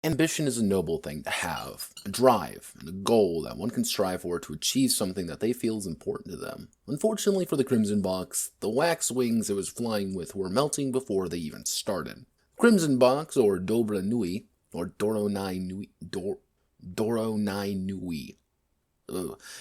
Ambition is a noble thing to have, a drive and a goal that one can strive for to achieve something that they feel is important to them. Unfortunately for the Crimson Box, the wax wings it was flying with were melting before they even started. Crimson Box, or Doronai Nui, Doronai Nui,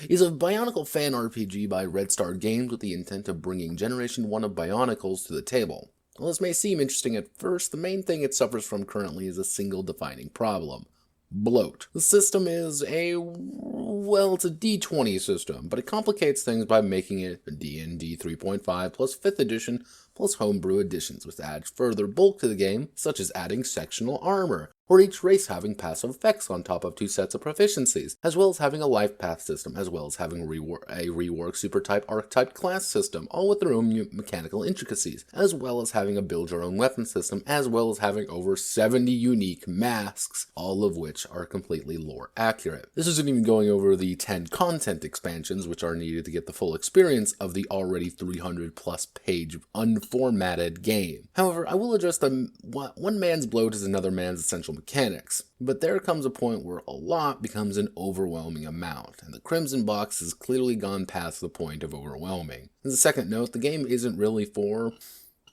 is a Bionicle fan RPG by Red Star Games with the intent of bringing Generation 1 of Bionicles to the table. While this may seem interesting at first, the main thing it suffers from currently is a single defining problem: bloat. The system is it's a D20 system, but it complicates things by making it a D&D 3.5 plus 5th edition plus homebrew editions, which adds further bulk to the game, such as adding sectional armor, or each race having passive effects on top of 2 sets of proficiencies, as well as having a life path system, as well as having a rework super-type archetype class system, all with their own mechanical intricacies, as well as having a build-your-own weapon system, as well as having over 70 unique masks, all of which are completely lore accurate. This isn't even going over the 10 content expansions, which are needed to get the full experience of the already 300 plus page unformatted game. However, I will address that one man's bloat is another man's essential mechanics, but there comes a point where a lot becomes an overwhelming amount, and the Crimson Box has clearly gone past the point of overwhelming. As a second note, the game isn't really for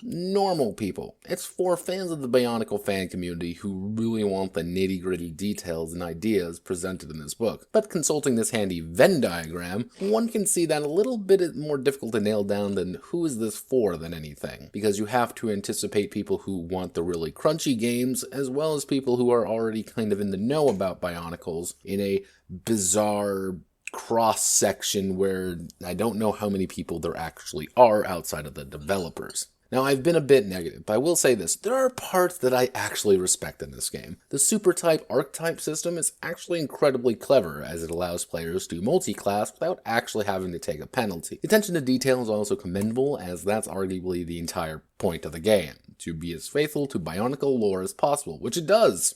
normal people. It's for fans of the Bionicle fan community who really want the nitty-gritty details and ideas presented in this book. But consulting this handy Venn diagram, one can see that a little bit more difficult to nail down than who is this for than anything, because you have to anticipate people who want the really crunchy games, as well as people who are already kind of in the know about Bionicles in a bizarre cross-section where I don't know how many people there actually are outside of the developers. Now, I've been a bit negative, but I will say this: there are parts that I actually respect in this game. The super-type archetype system is actually incredibly clever, as it allows players to multi-class without actually having to take a penalty. The attention to detail is also commendable, as that's arguably the entire point of the game, to be as faithful to Bionicle lore as possible, which it does.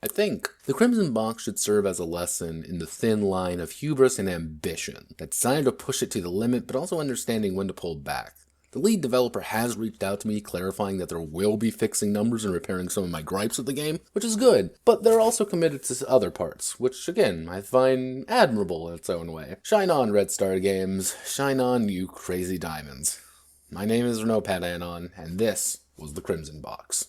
I think the Crimson Box should serve as a lesson in the thin line of hubris and ambition, that's designed to push it to the limit, but also understanding when to pull back. The lead developer has reached out to me clarifying that there will be fixing numbers and repairing some of my gripes with the game, which is good, but they're also committed to other parts, which again, I find admirable in its own way. Shine on, Red Star Games. Shine on, you crazy diamonds. My name is Notepad Anon, and this was the Crimson Box.